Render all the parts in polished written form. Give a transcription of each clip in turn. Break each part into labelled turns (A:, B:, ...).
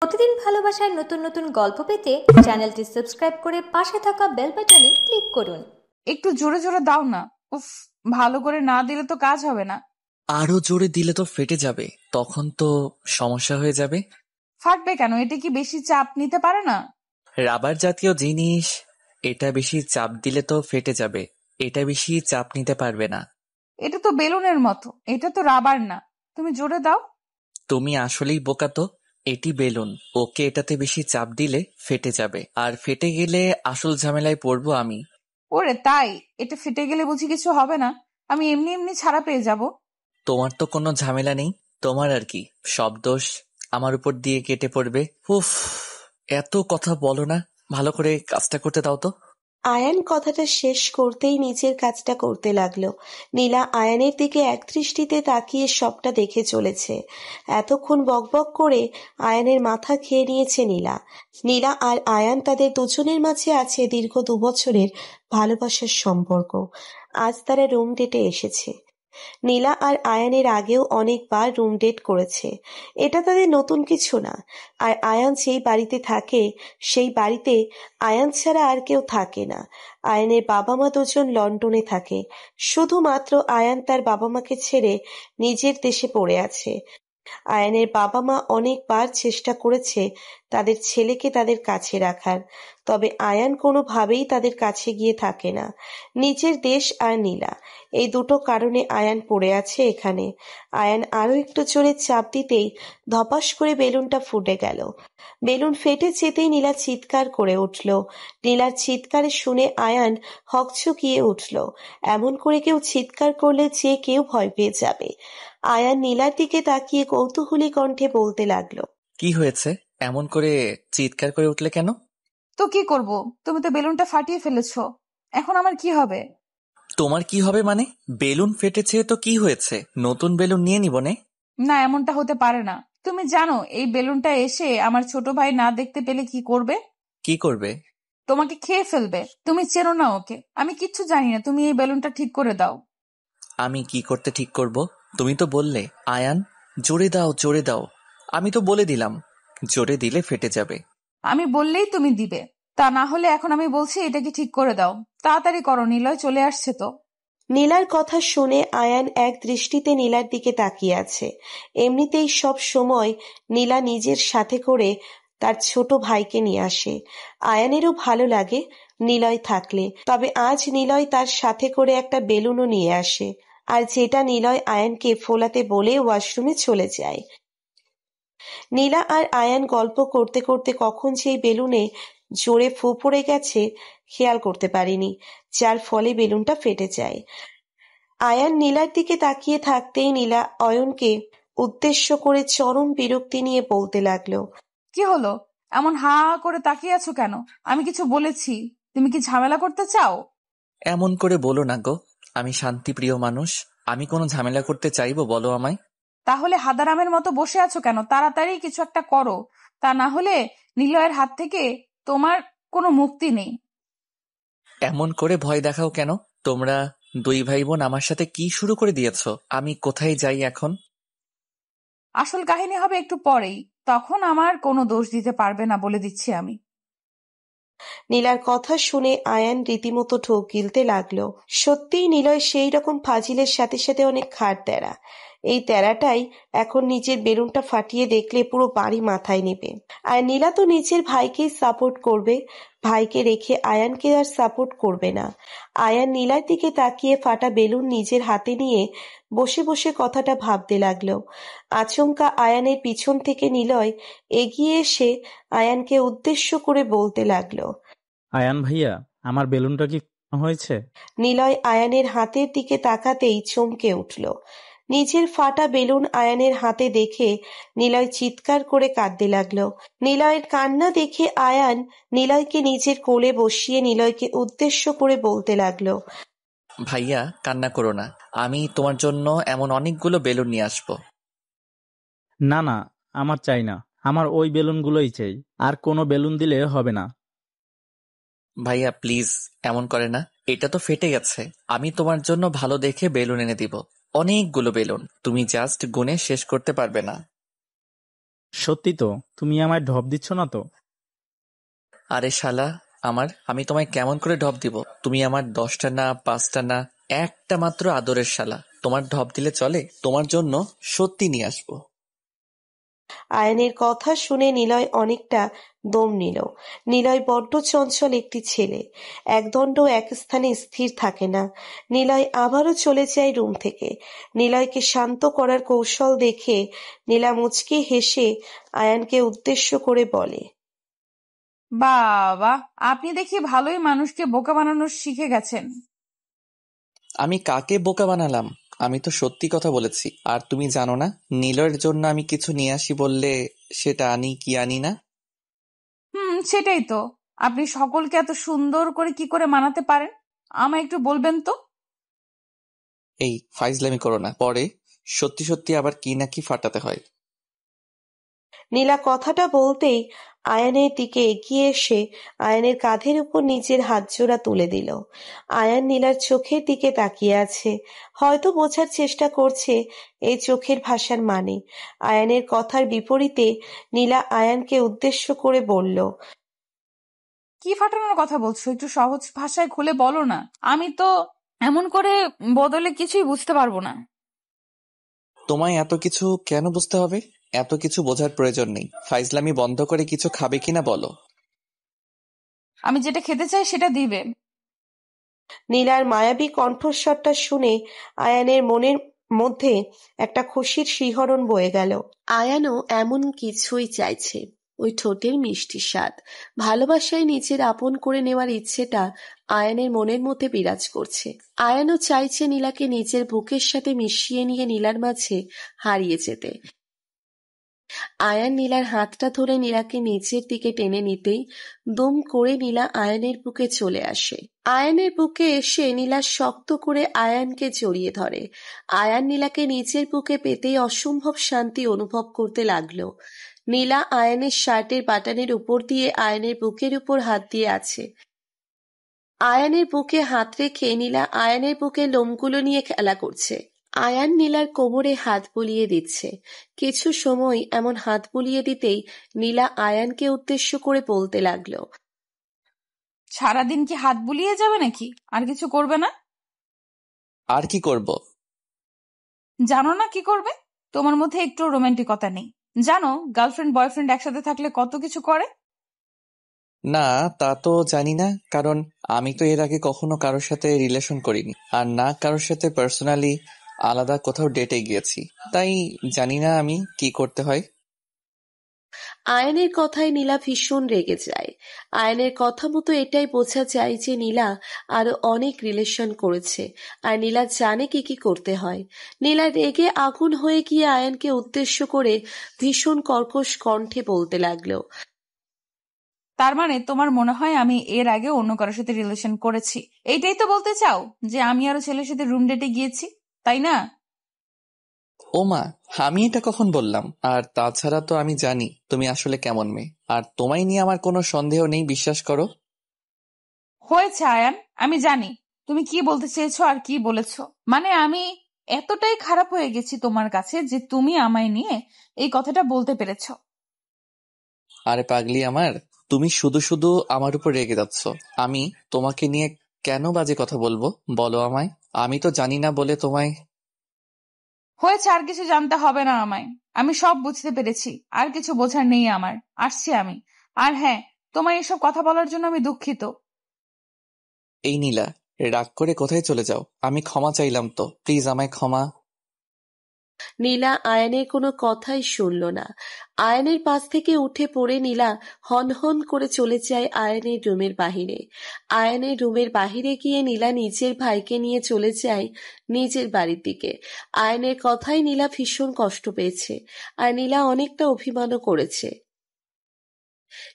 A: প্রতিদিন ভালোবাসার নতুন নতুন গল্প পেতে চ্যানেলটি সাবস্ক্রাইব করে পাশে থাকা বেল বাটনে ক্লিক করুন।
B: একটু জোরে জোরে দাও না। উফ, ভালো করে না দিলে তো কাজ হবে না।
C: আরো জোরে দিলে তো ফেটে যাবে, তখন তো সমস্যা হয়ে যাবে।
B: ফাটবে কেন? এটা কি বেশি চাপ নিতে পারে না?
C: রাবার জাতীয় জিনিস, এটা বেশি চাপ দিলে তো ফেটে যাবে। এটা বেশি চাপ নিতে পারবে না।
B: এটা তো বেলুনের মতো, এটা তো রাবার না। তুমি জোরে দাও।
C: তুমি আসলেই বোকা তো। এটি বেলুন, ওকে এটাতে বেশি চাপ দিলে ফেটে যাবে, আর ফেটে গেলে আসল ঝামেলায় পড়বো আমি।
B: ওরে তাই? এটা ফেটে গেলে বুঝি কিছু হবে না? আমি এমনি এমনি ছাড়া পেয়ে যাব।
C: তোমার তো কোনো ঝামেলা নেই, তোমার আর কি সব দোষ আমার উপর দিয়ে কেটে পড়বে। উফ, এত কথা বলো না, ভালো করে কাজটা করতে দাও তো।
D: আয়ান কথাটা শেষ করতেই নিজের কাজটা করতে লাগলো। নীলা আয়ানের দিকে একদৃষ্টিতে তাকিয়ে সবটা দেখে চলেছে। এতক্ষণ বকবক করে আয়ানের মাথা খেয়ে নিয়েছে নীলা। নীলা আর আয়ান, তাদের দুজনের মাঝে আছে দীর্ঘ 2 বছরের ভালোবাসার সম্পর্ক। আজ তারা রুম ডেটে এসেছে। নীলা আর আয়ানের আগেও অনেকবার রুম ডেট করেছে, এটা তাদের নতুন কিছু না। আর আয়ান যেই বাড়িতে থাকে সেই বাড়িতে আয়ান ছাড়া আর কেউ থাকে না। আয়ানের বাবা মা দুজন লন্ডনে থাকে। শুধুমাত্র আয়ান তার বাবা মাকে ছেড়ে নিজের দেশে পড়ে আছে। আয়ানের বাবা মা অনেকবার চেষ্টা করেছে তাদের ছেলেকে তাদের কাছে রাখার, তবে আয়ান কোনোভাবেই তাদের কাছে গিয়ে থাকে না। নিজের দেশ আর নীলা, এই দুটো কারণে আয়ান পড়ে আছে এখানে। আয়ান আরো একটু জোরে চাপ দিতেই ধপাস করে বেলুনটা ফুটে গেল। বেলুন ফেটে যেতেই নীলা চিৎকার করে উঠল। নীলার চিৎকারে শুনে আয়ান হকচকিয়ে উঠল। এমন করে কেউ চিৎকার করলে যে কেউ ভয় পেয়ে যাবে। আয়ান নীলার দিকে তাকিয়ে কৌতূহলী কণ্ঠে বলতে লাগলো,
C: কি হয়েছে? এমন করে চিৎকার করে উঠলে কেন?
B: তো কি করব? তুমি তো বেলুনটা ফাটিয়ে ফেলেছো। এখন আমার কি হবে?
C: তোমার কি হবে মানে? বেলুন ফেটেছে তো কি হয়েছে, নতুন বেলুন নিয়ে নিব নে।
B: না, এমনটা হতে পারে না। তুমি জানো এই বেলুনটা এসে আমার ছোট ভাই না দেখতে পেলে কি করবে?
C: কি করবে?
B: তোমাকে খেয়ে ফেলবে। তুমি চেনো না ওকে। আমি কিচ্ছু জানি না, তুমি এই বেলুনটা ঠিক করে দাও।
C: আমি কি করতে ঠিক করব? তুমি তো বললে আয়ান জোরে দাও জোরে দাও, আমি তো বলে দিলাম জোরে দিলে ফেটে যাবে।
B: আমি বললেই তুমি দিবে, তা না হলে এখন আমি বলছি এটাকে ঠিক করে দাও। তাড়াতাড়ি করো, নিলয় চলে আসছে তো।
D: নীলার কথা শুনে আয়ান এক দৃষ্টিতে নীলার দিকে তাকিয়ে আছে। এমনিতেই সব সময় নীলা নিজের সাথে করে তার ছোট ভাইকে নিয়ে আসে। আয়ানেরও ভালো লাগে নিলয় থাকলে, তবে আজ নিলয় তার সাথে করে একটা বেলুনও নিয়ে আসে, আর যেটা নিলয় আয়ানকে ফোলাতে বলে ওয়াশরুমে চলে যায়। নীলা আর আয়ান গল্প করতে করতে কখন সেই বেলুনে জোরে ফু পড়ে গেছে খেয়াল করতে পারেনি, যার ফলে বেলুনটা ফেটে যায়। আয়ান নীলার দিকে তাকিয়ে থাকতেই নীলা অয়নকে উদ্দেশ্য করে চরম বিরক্তি নিয়ে বলতে লাগলো,
B: কি হলো? এমন হা করে তাকিয়ে আছো কেন? আমি কিছু বলেছি? তুমি কি ঝামেলা করতে চাও?
C: এমন করে বলো না গো, আমি শান্তিপ্রিয় মানুষ। আমি কোনো ঝামেলা করতে চাইবো বলো আমায়?
B: তাহলে হাদারামের মতো বসে আছো কেন? তাড়াতাড়ি কিছু একটা করো, তা না হলে নিলয়ের হাত থেকে তোমার কোনো মুক্তি নেই।
C: এমন করে ভয় দেখাও কেন? তোমরা দুই ভাই বোন আমার সাথে কি শুরু করে দিয়েছো? আমি কোথায় যাই এখন?
B: আসল কাহিনী হবে একটু পরেই, তখন আমার কোনো দোষ দিতে পারবে না, বলে দিচ্ছি আমি।
D: নীলার কথা শুনে আয়ান রীতিমতো ঢোক গিলতে লাগলো। সত্যিই নিলয় সেই রকম ফাজিলের সাথে সাথে অনেক খাট তেরা। এই তেরাটাই এখন নিজের বেলুনটা ফাটিয়ে দেখলে পুরো বাড়ি মাথায় নেবে। আর নীলা তো নিজের ভাইকেই সাপোর্ট করবে, ভাইকে রেখে আয়ানকে আর সাপোর্ট করবে না। আয়ান নীলার দিকে তাকিয়ে ফাটা বেলুন নিজের হাতে নিয়ে বসে বসে কথাটা ভাবতে লাগলো। আচমকা আয়ানের পিছন থেকে নিলয় এগিয়ে এসে আয়ানকে উদ্দেশ্য করে বলতে লাগলো,
E: আয়ান ভাইয়া, আমার বেলুনটা কি হয়েছে?
D: নিলয় আয়ানের হাতের দিকে তাকাতেই চমকে উঠল। নিজের ফাটা বেলুন আয়ানের হাতে দেখে নিলয় চিৎকার করে কাঁদতে লাগলো। নিলয়ের কান্না দেখে আয়ান নিলয়কে নিজের কোলে বসিয়ে নিলয়কে উদ্দেশ্য করে বলতে লাগলো,
C: ভাইয়া কান্না করো না, আমি তোমার জন্য এমন অনেকগুলো বেলুন নিয়ে আসবো।
E: না না, আমার চাই না। আমার ওই বেলুনগুলোই চাই, আর কোনো বেলুন দিলে হবে না।
C: ভাইয়া প্লিজ, এমন করে না। এটা তো ফেটে গেছে, আমি তোমার জন্য ভালো দেখে বেলুন এনে দিব। অনেকগুলো বেলুন, তুমি জাস্ট গুনে শেষ করতে পারবে না।
E: সত্যি তো? তুমি আমায় ঢপ দিচ্ছ না তো?
C: আরে শালা আমি তোমায় কেমন করে ঢপ দিব? তুমি আমার 10টা না 5টা না একটা মাত্র আদরের শালা। তোমার ঢপ দিলে চলে? তোমার জন্য সত্যি নিয়ে আসবো।
D: আয়ানের কথা শুনে নিলয় অনেকটা দম নিল। নিলয় বড্ড চঞ্চল একটি ছেলে, একদণ্ড এক স্থানে স্থির থাকে না। নিলয় আবারও চলে যায় রুম থেকে। নিলয়কে শান্ত করার কৌশল দেখে নীলা মুচকি হেসে আয়ানকে উদ্দেশ্য করে বলে,
B: বাবা, আপনি দেখি ভালোই মানুষকে বোকা বানানো শিখে গেছেন।
C: আমি কাকে বোকা বানালাম? আমি তো সত্যি কথা বলেছি। আর তুমি জানো না, নীলয়ের জন্য আমি কিছু নিয়ে আসি বললে সেটা আনি কি আনি না?
B: সেটাই তো। আপনি সকলকে এত সুন্দর করে কি করে মানাতে পারেন, আমায় একটু বলবেন তো?
C: এই ফাইজলামি করো না, পরে সত্যি সত্যি আবার কি না কি ফাটাতে হয়।
D: নীলা কথাটা বলতেই আয়ানের দিকে এগিয়ে এসে আয়ানের কাঁধের উপর নিজের হাতজোড়া তুলে দিল। আয়ান নীলার চোখের দিকে তাকিয়ে আছে, হয়তো বোঝার চেষ্টা করছে এই চোখের ভাষার মানে। আয়ানের কথার বিপরীতে নীলা আয়ানকে উদ্দেশ্য করে বলল,
B: কি ফাটানোর কথা বলছো? একটু সহজ ভাষায় খুলে বলো না। আমি তো এমন করে বদলে কিছুই বুঝতে পারবো না।
C: তোমায় এত কিছু কেন বুঝতে হবে? এত কিছু বোঝার প্রয়োজন নেই। ফাইজলামি বন্ধ করে কিছু খাবে কিনা বলো।
B: আমি যেটা খেতে চাই সেটা দিবে।
D: নীলার মায়াবী কণ্ঠস্বরটা শুনে আয়ানের মনের মধ্যে একটা খুশির শিহরণ বয়ে গেল। আয়ানও এমন কিছুই চাইছে, ওই ঠোঁটের মিষ্টি স্বাদ, ভালোবাসায় নিজের আপন করে নেওয়ার ইচ্ছেটা আয়ানের মনের মধ্যে বিরাজ করছে। আয়ানও চাইছে নীলাকে নিজের বুকের সাথে মিশিয়ে নিয়ে নীলার মাঝে হারিয়ে যেতে। আয়ান নীলার হাতটা ধরে নীলাকে নিচের দিকে টেনে নিতেই দুম করে নীলা আয়ানের বুকে চলে আসে। আয়ানের বুকে এসে নীলা শক্ত করে আয়ানকে জড়িয়ে ধরে। আয়ান নীলাকে নিচের বুকে পেতেই অসম্ভব শান্তি অনুভব করতে লাগলো। নীলা আয়ানের শার্টের বাটনের উপর দিয়ে আয়ানের বুকের উপর হাত দিয়ে আছে। আয়ানের বুকে হাত রেখে নীলা আয়ানের বুকে লোমগুলো নিয়ে খেলা করছে। আয়ান নীলার কোমরে হাত বুলিয়ে দিচ্ছে। কিছু সময় এমন হাত বুলিয়ে দিতেই নীলা আয়ানকে উদ্দেশ্য করে বলতে লাগলো,
B: সারাদিন কি হাত বুলিয়ে যাবে নাকি? আর কিছু করবে না?
C: আর কি করব?
B: জানো না কি করবে? তোমার মধ্যে একটু রোমান্টিকতা নেই। জানো গার্লফ্রেন্ড বয়ফ্রেন্ড একসাথে থাকলে কত কিছু করে।
C: না, তা তো জানি না, কারণ আমি তো এর আগে কখনো কারোর সাথে রিলেশন করিনি, আর না কারোর সাথে পার্সোনালি আলাদা কোথাও ডেটে গিয়েছি। তাই জানি না আমি কি করতে হয়।
D: আয়ানের কথায় নীলা ভীষণ রেগে যায়। আয়ানের কথা মতো এটাই বোঝা যায় যে নীলা আরো অনেক রিলেশন করেছে, আর নীলা জানে কি কি করতে হয়। নীলা রেগে আগুন হয়ে গিয়ে আয়ানকে উদ্দেশ্য করে ভীষণ কর্কশ কণ্ঠে বলতে লাগলো,
B: তার মানে তোমার মনে হয় আমি এর আগে অন্য কারোর সাথে রিলেশন করেছি, এইটাই তো বলতে চাও? যে আমি আরো ছেলের সাথে রুম ডেটে গিয়েছি, তাই না?
C: ও মা, আমি এটা কখন বললাম? আর তাছাড়া তো আমি জানি তুমি আসলে কেমন মেয়ে, আর তোমায় নিয়ে আমার কোনো সন্দেহ নেই, বিশ্বাস করো।
B: হয়েছে আয়ান, আমি জানি তুমি কি বলতে চেয়েছো আর কি বলেছো। মানে আমি এতটাই খারাপ হয়ে গেছি তোমার কাছে যে তুমি আমায় নিয়ে এই কথাটা বলতে পেরেছো।
C: আরে পাগলি আমার, তুমি শুধু শুধু আমার উপর রেগে যাচ্ছ। আমি তোমাকে নিয়ে কেন বাজে কথা বলবো বলো আমায়? আমি তো জানি না বলে তোমায়।
B: হয়েছে, আর কিছু জানতে হবে না আমায়। আমি সব বুঝতে পেরেছি, আর কিছু বোঝার নেই আমার। আসছি আমি। আর হ্যাঁ, তোমায় এসব কথা বলার জন্য আমি দুঃখিত।
C: এই নীলা, রাগ করে কোথায় চলে যাও? আমি ক্ষমা চাইলাম তো, প্লিজ আমায় ক্ষমা।
D: নীলা আয়ানের কোনো কথাই শুনল না। আয়ানের পাশ থেকে উঠে পড়ে নীলা হনহন করে চলে যায় আয়ানের রুমের বাহিরে। আয়ানের রুমের বাহিরে গিয়ে নীলা নিজের ভাইকে নিয়ে চলে যায় নিজের বাড়ির দিকে। আয়ানের কথায় নীলা ভীষণ কষ্ট পেয়েছে, আর নীলা অনেকটা অভিমানও করেছে।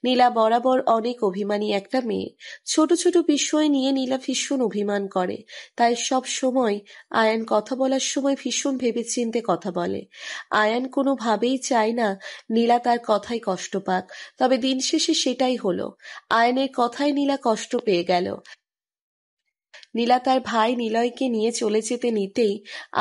D: নীলা বরাবর অনেক অভিমানী একটা মেয়ে। ছোট ছোট বিষয় নিয়ে নীলা ভীষণ অভিমান করে, তাই সব সময় আয়ান কথা বলার সময় ভীষণ ভেবেচিন্তে কথা বলে। আয়ান কোনোভাবেই চায় না নীলা তার কথায় কষ্ট পাক, তবে দিন শেষে সেটাই হলো। আয়ানের কথায় নীলা কষ্ট পেয়ে গেল। নীলা তার ভাই নিলয়কে নিয়ে চলে যেতে নিতেই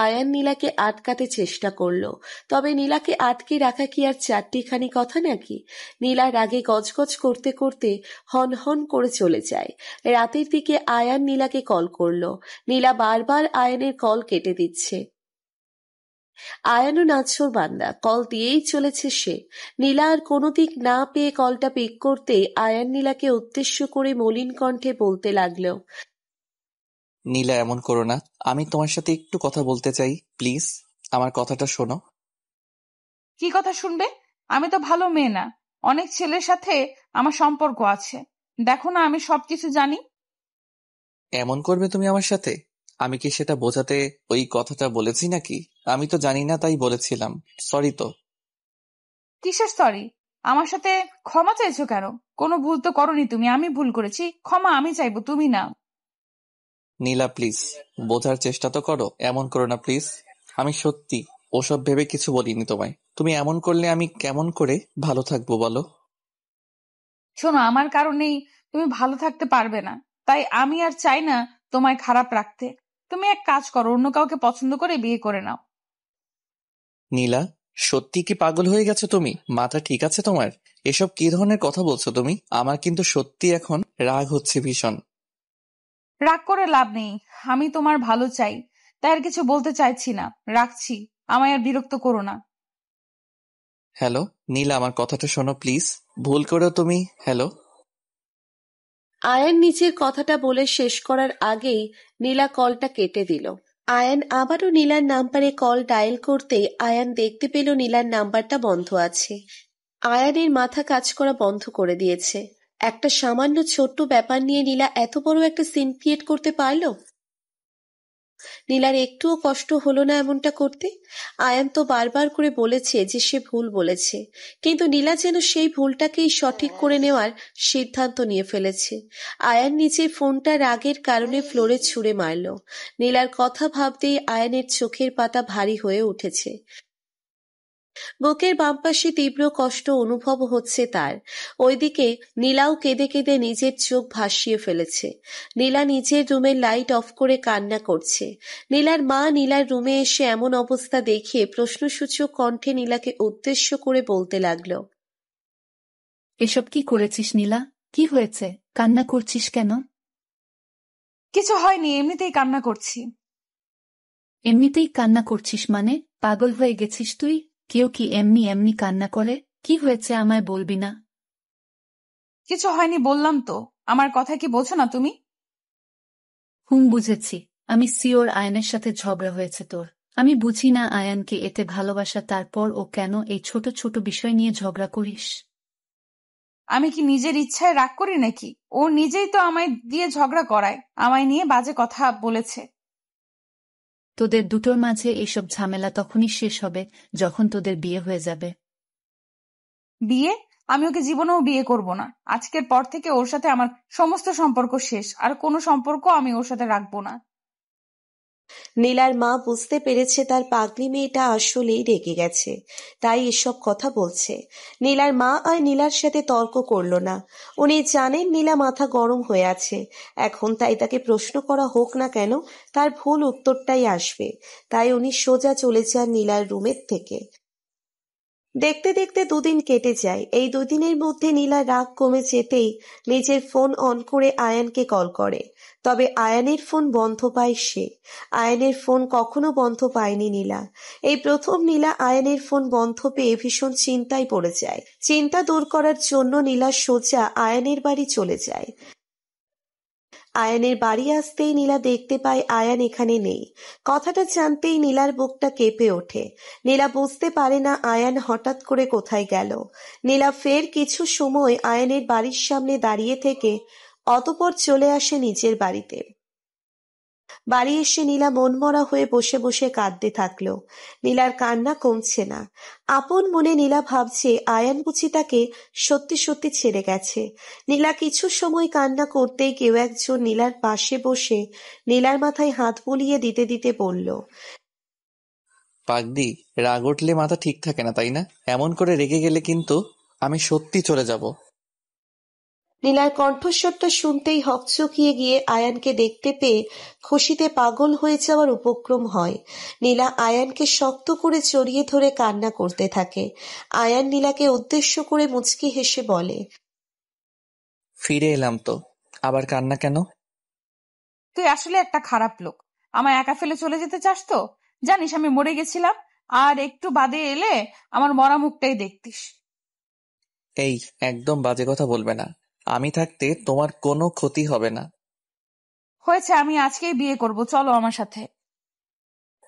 D: আয়ান নীলাকে আটকাতে চেষ্টা করলো। তবে নীলাকে আটকে রাখা কি আর চারটিখানি কথা নাকি? নীলা রাগে গজগজ করতে করতে হন হন করে চলে যায়। রাতের দিকে আয়ান নীলাকে কল করলো। নীলা বারবার আয়ানের কল কেটে দিচ্ছে। আয়ানও নাছোড় বান্দা, কল দিয়েই চলেছে সে। নীলা আর কোনো দিক না পেয়ে কলটা পিক করতে আয়ান নীলাকে উদ্দেশ্য করে মলিন কণ্ঠে বলতে লাগলো,
C: নীলা এমন করো না, আমি তোমার সাথে একটু কথা বলতে চাই, প্লিজ আমার কথাটা শোনো।
B: কি কথা শুনবে? আমি তো ভালো মেয়ে না, অনেক ছেলের সাথে আমার সম্পর্ক আছে। দেখো না আমি সবকিছু জানি।
C: এমন করবে তুমি আমার সাথে? আমি কি সেটা বোঝাতে ওই কথাটা বলেছি নাকি? আমি তো জানি না তাই বলেছিলাম, সরি। তো
B: কিসের সরি? আমার সাথে ক্ষমা চাইছো কেন? কোনো ভুল তো করনি তুমি, আমি ভুল করেছি, ক্ষমা আমি চাইবো, তুমি না।
C: নীলা প্লিজ বোঝার চেষ্টা তো করো, এমন করো না প্লিজ। আমি সত্যি ওসব ভেবে কিছু বলিনি তোমায়। তুমি এমন করলে আমি কেমন করে ভালো থাকবো বলো?
B: শোনো, আমার কারণেই তুমি ভালো থাকতে পারবে না, তাই আমি আর চাই না তোমায় খারাপ রাখতে। তুমি এক কাজ করো, অন্য কাউকে পছন্দ করে বিয়ে করে নাও।
C: নীলা, সত্যি কি পাগল হয়ে গেছো তুমি? মাথা ঠিক আছে তোমার? এসব কি ধরনের কথা বলছো তুমি? আমার কিন্তু সত্যি এখন রাগ হচ্ছে ভীষণ।
B: রাগ করে লাভ নেই, আমি তোমার ভালো চাই, তাই আর কিছু বলতে চাইছি না। রাখছি, আমায় আর বিরক্ত করো না।
C: হ্যালো নীলা, আমার কথাটা শোনো প্লিজ। ভুল করেও তুমি হ্যালো।
D: আয়ান নিজের কথাটা বলে শেষ করার আগেই নীলা কলটা কেটে দিল। আয়ান আবারও নীলার নাম্বারে কল ডায়াল করতেই আয়ান দেখতে পেল নীলার নাম্বারটা বন্ধ আছে। আয়ানের মাথা কাজ করা বন্ধ করে দিয়েছে। একটা সামান্য ছোট্ট ব্যাপার নিয়ে নীলা এত বড় একটা সিন ক্রিয়েট করতে পারলো। নীলার একটুও কষ্ট হলো না এমনটা করতে। আয়ান তো বারবার করে বলেছে যে সে ভুল বলেছে, কিন্তু নীলা যেন সেই ভুলটাকেই সঠিক করে নেওয়ার সিদ্ধান্ত নিয়ে ফেলেছে। আয়ান নিজের ফোনটা রাগের কারণে ফ্লোরে ছুঁড়ে মারল। নীলার কথা ভাবতেই আয়ানের চোখের পাতা ভারী হয়ে উঠেছে। বুকের বাম পাশে তীব্র কষ্ট অনুভব হচ্ছে তার। ওইদিকে নীলাও কেঁদে কেঁদে নিজের চোখ ভাসিয়ে ফেলেছে। নীলা নিজের রুমের লাইট অফ করে কান্না করছে। নীলার মা নীলার রুমে এসে এমন অবস্থা দেখে প্রশ্নসূচক কণ্ঠে নীলাকে উদ্দেশ্য করে বলতে লাগলো,
F: এসব কি করেছিস নীলা? কি হয়েছে? কান্না করছিস কেন?
B: কিছু হয়নি, এমনিতেই কান্না করছি।
F: এমনিতেই কান্না করছিস মানে? পাগল হয়ে গেছিস তুই? কেউ কি এমনি এমনি কান্না করে? কি হয়েছে আমায় বলবি না?
B: কিছু হয়নি বললাম তো, আমার কথা কি বোঝো না তুমি?
F: বুঝেছি। আমি সিওর আয়ানের সাথে ঝগড়া হয়েছে তোর। আমি বুঝি না আয়ানকে এতে ভালোবাসা, তারপর ও কেন এই ছোট ছোট বিষয় নিয়ে ঝগড়া করিস?
B: আমি কি নিজের ইচ্ছায় রাগ করি নাকি? ও নিজেই তো আমায় দিয়ে ঝগড়া করায়, আমায় নিয়ে বাজে কথা বলেছে।
F: তোদের দুটোর মাঝে এইসব ঝামেলা তখনই শেষ হবে যখন তোদের বিয়ে হয়ে যাবে।
B: বিয়ে? আমি ওকে জীবনেও বিয়ে করব না। আজকের পর থেকে ওর সাথে আমার সমস্ত সম্পর্ক শেষ, আর কোনো সম্পর্ক আমি ওর সাথে রাখবো না।
D: নীলার মা বুঝতে পেরেছে তার পাগলি মেয়েটা আসলেই রেগে গেছে, তাই এসব কথা বলছে। নীলার মা আর নীলার সাথে তর্ক করলো না। উনি জানেন নীলা মাথা গরম হয়ে আছে এখন, তাই তাকে প্রশ্ন করা হোক না কেন তার ভুল উত্তরটাই আসবে। তাই উনি সোজা চলে যান নীলার রুমের থেকে। দেখতে দেখতে দুদিন কেটে যায়। এই দুদিনের মধ্যে নীলা রাগ কমে যেতেই নিজের ফোন অন করে আয়ানকে কল করে। তবে আয়ানের ফোন বন্ধ পায় সে। আয়ানের ফোন কখনো বন্ধ পায়নি নীলা। এই প্রথম নীলা আয়ানের ফোন বন্ধ পেয়ে ভীষণ চিন্তায় পড়ে যায়। চিন্তা দূর করার জন্য নীলা সোজা আয়ানের বাড়ি চলে যায়। আয়ানের বাড়ি আসতেই নীলা দেখতে পায় আয়ান এখানে নেই। কথাটা জানতেই নীলার বুকটা কেঁপে ওঠে। নীলা বুঝতে পারে না আয়ান হঠাৎ করে কোথায় গেল। নীলা ফের কিছু সময় আয়ানের বাড়ির সামনে দাঁড়িয়ে থেকে অতঃপর চলে আসে নিজের বাড়িতে। বাড়ি এসে নীলা মনমরা হয়ে বসে বসে কাঁদতে থাকলো। নীলার কান্না কমছে না। আপন মনে নীলা ভাবছে আয়ান বুঝি তাকে সত্যি সত্যি ছেড়ে গেছে। নীলা কিছু সময় কান্না করতেই কেউ একজন নীলার পাশে বসে নীলার মাথায় হাত বুলিয়ে দিতে দিতে বলল,
C: পাগলি, রাগ উঠলে মাথা ঠিক থাকে না তাই না? এমন করে রেগে গেলে কিন্তু আমি সত্যি চলে যাব।
D: নীলার কণ্ঠস্বরটা শুনতেই হকচকিয়ে গিয়ে আয়ানকে দেখতে পেয়ে খুশিতে পাগল হয়ে যাওয়ার উপক্রম হয়। নীলা আয়ানকে শক্ত করে জড়িয়ে ধরে কান্না করতে থাকে। আয়ান নীলাকে উদ্দেশ্য করে মুচকি হেসে বলে,
C: ফিরে এলাম তো, আবার কান্না কেন?
B: তুই আসলে একটা খারাপ লোক। আমায় একা ফেলে চলে যেতে চাস তো? জানিস আমি মরে গেছিলাম, আর একটু বাদে এলে আমার মরা মুখটাই দেখতিস।
C: এই, একদম বাজে কথা বলবে না। আমি থাকতে তোমার কোনো ক্ষতি হবে না।
B: হয়েছে, আমি আজকেই বিয়ে করব, চলো আমার সাথে।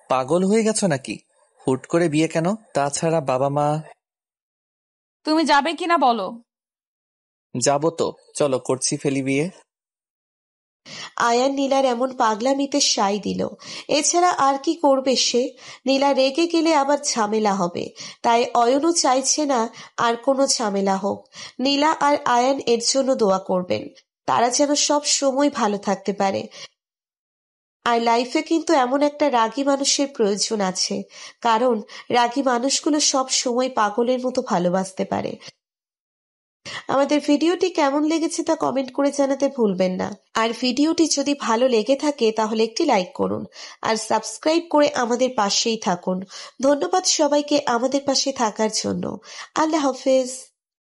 C: পাগল হয়ে গেছো নাকি? হুট করে বিয়ে কেন? তাছাড়া বাবা মা।
B: তুমি যাবে কিনা বলো?
C: যাবো তো, চলো করছি ফেলি বিয়ে।
D: আয়ান নীলার এমন পাগলামিতে সায় দিল। এছাড়া আর কি করবে সে? নীলা রেগে গেলে আবার ঝামেলা হবে, তাই অয়নও চাইছে না আর কোনো ঝামেলা হোক। নীলা আর আয়ান এর জন্য দোয়া করবেন, তারা যেন সব সময় ভালো থাকতে পারে। আর লাইফে কিন্তু এমন একটা রাগী মানুষের প্রয়োজন আছে, কারণ রাগী মানুষগুলো সব সময় পাগলের মতো ভালোবাসতে পারে। আমাদের ভিডিওটি কেমন লেগেছে তা কমেন্ট করে জানাতে ভুলবেন না। আর ভিডিওটি যদি ভালো লেগে থাকে তাহলে একটি লাইক করুন আর সাবস্ক্রাইব করে আমাদের পাশেই থাকুন। ধন্যবাদ সবাইকে আমাদের পাশে থাকার জন্য। আল্লাহ হাফেজ।